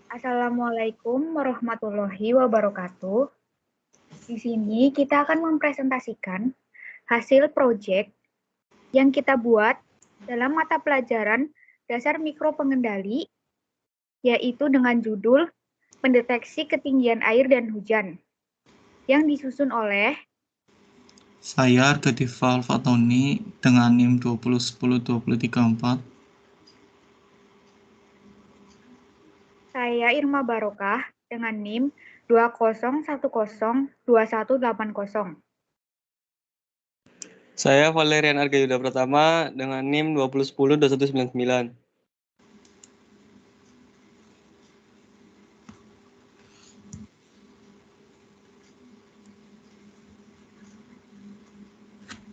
Assalamualaikum warahmatullahi wabarakatuh. Di sini kita akan mempresentasikan hasil proyek yang kita buat dalam mata pelajaran dasar mikro pengendali, yaitu dengan judul Pendeteksi Ketinggian Air dan Hujan, yang disusun oleh Saya Argadival Fatoni dengan NIM 2010234. Saya Irma Barokah dengan NIM 2010218. Saya Valerian Argayuda Pratama dengan NIM 2010299.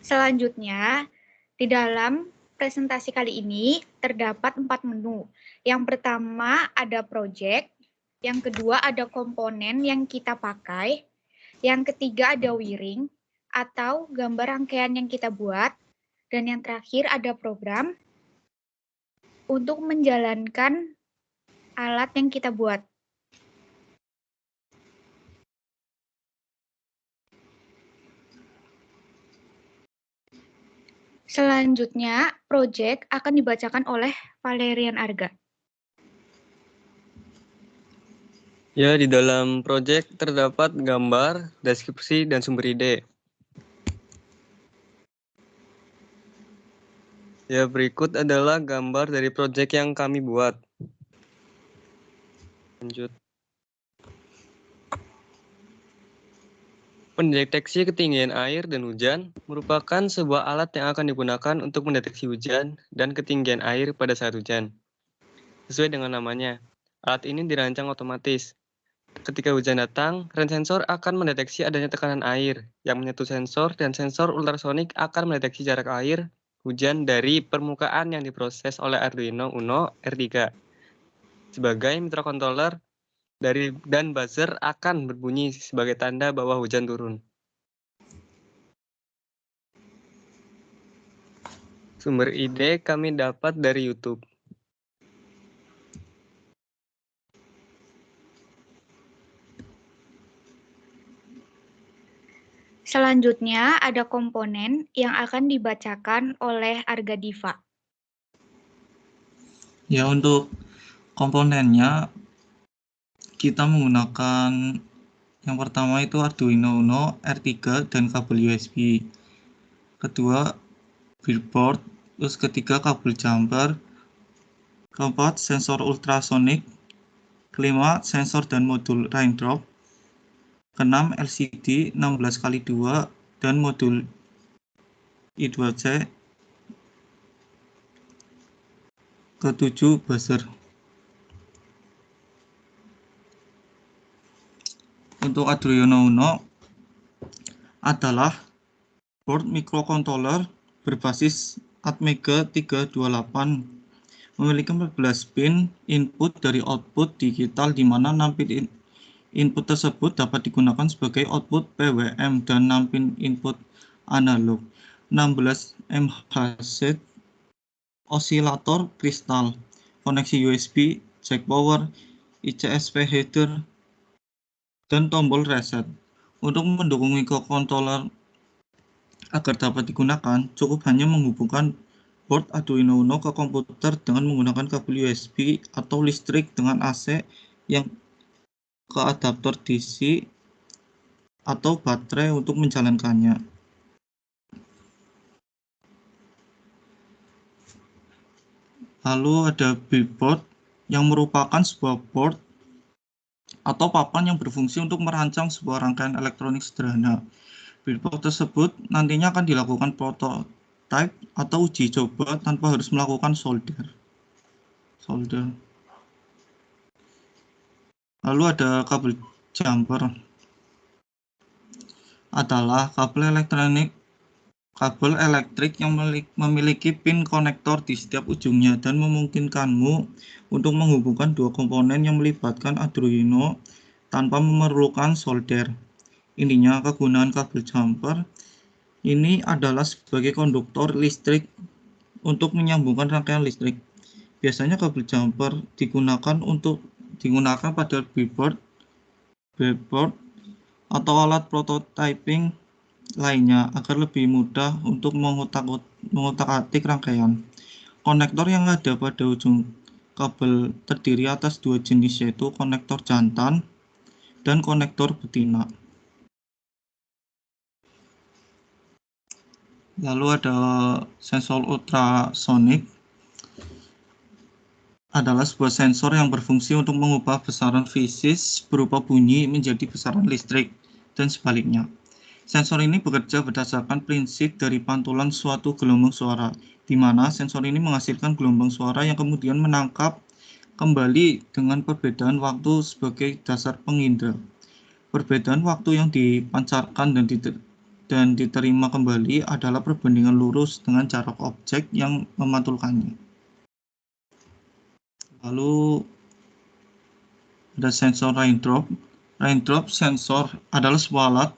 Selanjutnya, di dalam presentasi kali ini terdapat 4 menu. Yang pertama ada project, yang kedua ada komponen yang kita pakai, yang ketiga ada wiring atau gambar rangkaian yang kita buat, dan yang terakhir ada program untuk menjalankan alat yang kita buat. Selanjutnya, project akan dibacakan oleh Valerian Arga. Ya, di dalam proyek terdapat gambar, deskripsi, dan sumber ide. Ya, berikut adalah gambar dari proyek yang kami buat. Lanjut. Pendeteksi ketinggian air dan hujan merupakan sebuah alat yang akan digunakan untuk mendeteksi hujan dan ketinggian air pada saat hujan. Sesuai dengan namanya, alat ini dirancang otomatis. Ketika hujan datang, rem sensor akan mendeteksi adanya tekanan air yang menyentuh sensor, dan sensor ultrasonik akan mendeteksi jarak air hujan dari permukaan yang diproses oleh Arduino Uno R3. Sebagai microcontroller dan buzzer akan berbunyi sebagai tanda bahwa hujan turun. Sumber ide kami dapat dari YouTube. Selanjutnya ada komponen yang akan dibacakan oleh Arga Diva. Ya, untuk komponennya kita menggunakan yang pertama itu Arduino Uno R3 dan kabel USB. Kedua breadboard, terus ketiga kabel jumper, keempat sensor ultrasonik, kelima sensor dan modul raindrop, keenam LCD 16x2 dan modul I2C, ketujuh buzzer. Untuk Arduino Uno adalah board microcontroller berbasis Atmega 328, memiliki 14 pin input dari output digital, di mana 6 pin input tersebut dapat digunakan sebagai output PWM dan 6 pin input analog. 16 MHz osilator kristal, koneksi USB, jack power, ICSP header, dan tombol reset. Untuk mendukung microcontroller agar dapat digunakan, cukup hanya menghubungkan board Arduino Uno ke komputer dengan menggunakan kabel USB atau listrik dengan AC yang ke adaptor DC atau baterai untuk menjalankannya. Lalu ada breadboard yang merupakan sebuah board atau papan yang berfungsi untuk merancang sebuah rangkaian elektronik sederhana. Breadboard tersebut nantinya akan dilakukan prototype atau uji coba tanpa harus melakukan solder. Lalu ada kabel jumper, adalah kabel elektrik yang memiliki pin konektor di setiap ujungnya dan memungkinkanmu untuk menghubungkan dua komponen yang melibatkan Arduino tanpa memerlukan solder. Intinya, kegunaan kabel jumper ini adalah sebagai konduktor listrik untuk menyambungkan rangkaian listrik. Biasanya kabel jumper digunakan untuk digunakan pada breadboard atau alat prototyping lainnya agar lebih mudah untuk mengutak-atik rangkaian. Konektor yang ada pada ujung kabel terdiri atas dua jenis, yaitu konektor jantan dan konektor betina. Lalu ada sensor ultrasonik, adalah sebuah sensor yang berfungsi untuk mengubah besaran fisis berupa bunyi menjadi besaran listrik dan sebaliknya. Sensor ini bekerja berdasarkan prinsip dari pantulan suatu gelombang suara, di mana sensor ini menghasilkan gelombang suara yang kemudian menangkap kembali dengan perbedaan waktu sebagai dasar pengindra. Perbedaan waktu yang dipancarkan dan diterima kembali adalah perbandingan lurus dengan jarak objek yang memantulkannya. Lalu ada sensor raindrop. Raindrop sensor adalah sebuah alat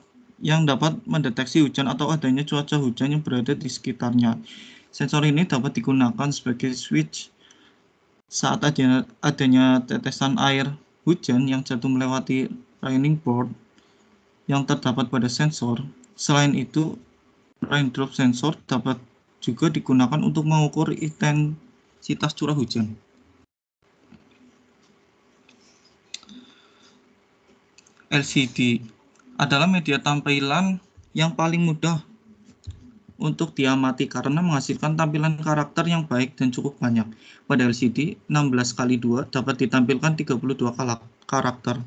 yang dapat mendeteksi hujan atau adanya cuaca hujan yang berada di sekitarnya. Sensor ini dapat digunakan sebagai switch saat adanya tetesan air hujan yang jatuh melewati raining board yang terdapat pada sensor. Selain itu, raindrop sensor dapat juga digunakan untuk mengukur intensitas curah hujan. LCD adalah media tampilan yang paling mudah untuk diamati karena menghasilkan tampilan karakter yang baik dan cukup banyak. Pada LCD, 16x2 dapat ditampilkan 32 karakter.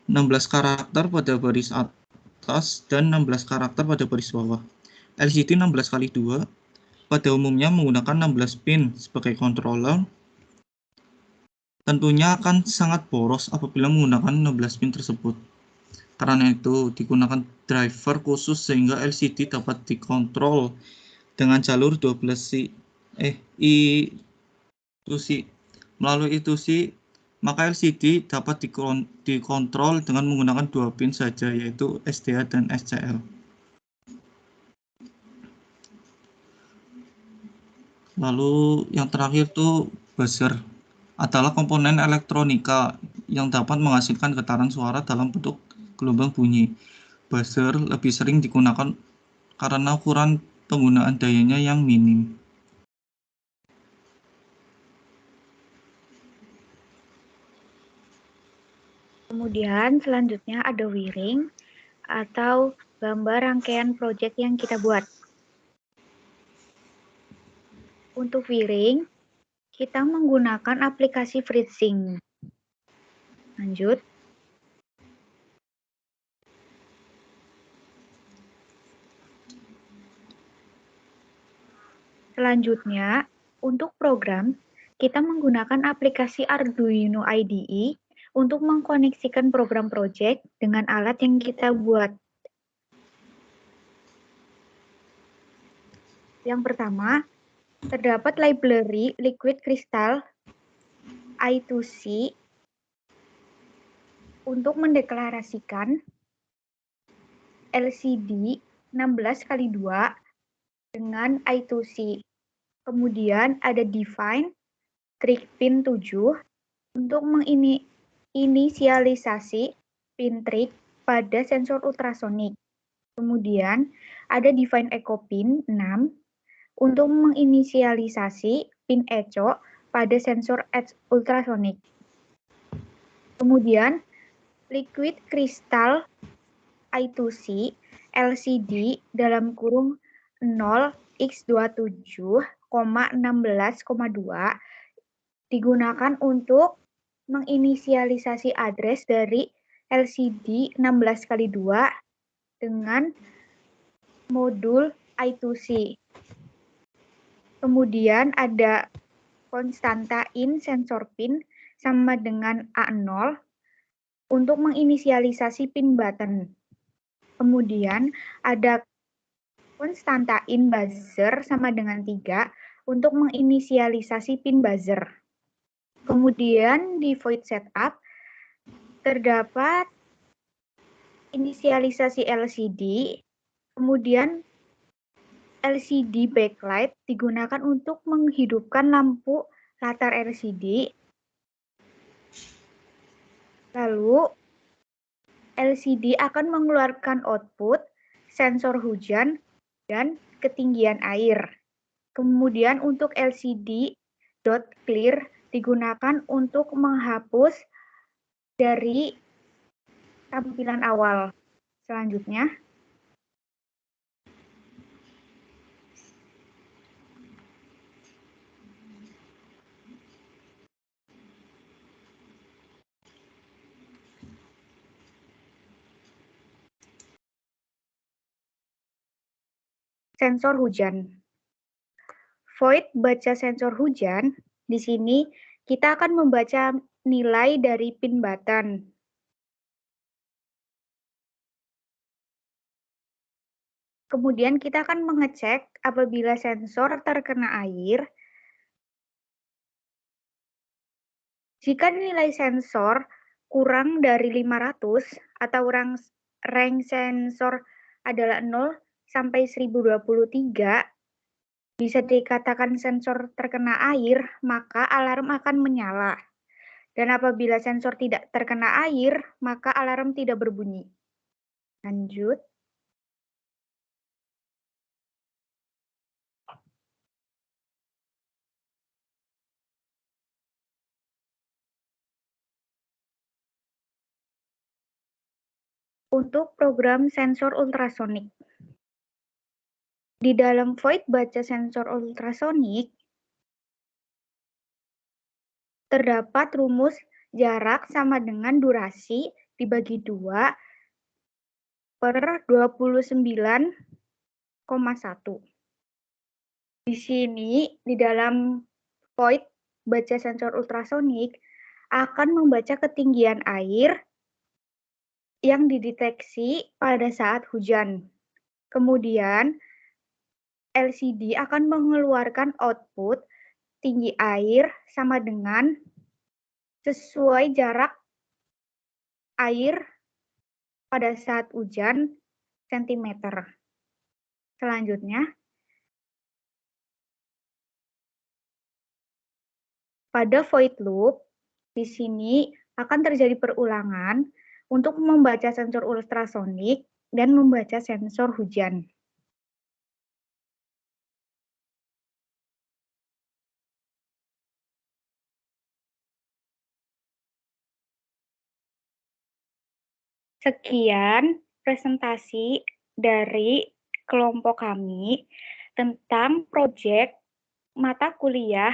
16 karakter pada baris atas dan 16 karakter pada baris bawah. LCD 16x2 pada umumnya menggunakan 16 pin sebagai controller. Tentunya akan sangat boros apabila menggunakan 16 pin tersebut. Karena itu, digunakan driver khusus sehingga LCD dapat dikontrol dengan jalur 12 I2C. Melalui I2C, maka LCD dapat dikontrol dengan menggunakan 2 pin saja, yaitu SDA dan SCL. Lalu yang terakhir tuh buzzer adalah komponen elektronika yang dapat menghasilkan getaran suara dalam bentuk gelombang bunyi. Buzzer lebih sering digunakan karena ukuran penggunaan dayanya yang minim. Kemudian selanjutnya ada wiring atau gambar rangkaian proyek yang kita buat. Untuk wiring, kita menggunakan aplikasi FreeSync. Lanjut. Selanjutnya, untuk program, kita menggunakan aplikasi Arduino IDE untuk mengkoneksikan program proyek dengan alat yang kita buat. Yang pertama, terdapat library Liquid Crystal I2C untuk mendeklarasikan LCD 16x2 dengan I2C. Kemudian ada define trig pin 7 untuk menginisialisasi pin trig pada sensor ultrasonik. Kemudian ada define echo pin 6 untuk menginisialisasi pin echo pada sensor ultrasonik. Kemudian liquid crystal I2C LCD dalam kurung 0x27,16,2 digunakan untuk menginisialisasi address dari LCD 16x2 dengan modul I2C. Kemudian ada konstanta in sensor pin sama dengan A0 untuk menginisialisasi pin button. Kemudian ada konstanta in buzzer sama dengan 3 untuk menginisialisasi pin buzzer. Kemudian di void setup terdapat inisialisasi LCD, kemudian LCD backlight digunakan untuk menghidupkan lampu latar LCD. Lalu LCD akan mengeluarkan output sensor hujan dan ketinggian air. Kemudian untuk LCD dot clear digunakan untuk menghapus dari tampilan awal. Selanjutnya, sensor hujan. Void baca sensor hujan, di sini kita akan membaca nilai dari pin button. Kemudian kita akan mengecek apabila sensor terkena air. Jika nilai sensor kurang dari 500 atau rank sensor adalah 0 sampai 1023, bisa dikatakan sensor terkena air, maka alarm akan menyala. Dan apabila sensor tidak terkena air, maka alarm tidak berbunyi. Lanjut. Untuk program sensor ultrasonik. Di dalam void baca sensor ultrasonik, terdapat rumus jarak sama dengan durasi dibagi 2 per 29,1. Di sini, di dalam void baca sensor ultrasonik akan membaca ketinggian air yang dideteksi pada saat hujan. Kemudian, LCD akan mengeluarkan output tinggi air sama dengan sesuai jarak air pada saat hujan cm. Selanjutnya, pada void loop, di sini akan terjadi perulangan untuk membaca sensor ultrasonik dan membaca sensor hujan. Sekian presentasi dari kelompok kami tentang proyek mata kuliah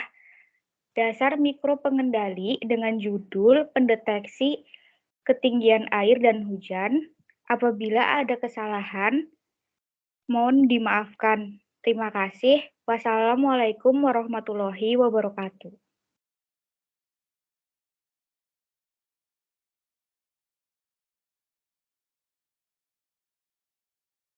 Dasar Mikro Pengendali dengan judul Pendeteksi Ketinggian Air dan Hujan. Apabila ada kesalahan, mohon dimaafkan. Terima kasih. Wassalamualaikum warahmatullahi wabarakatuh.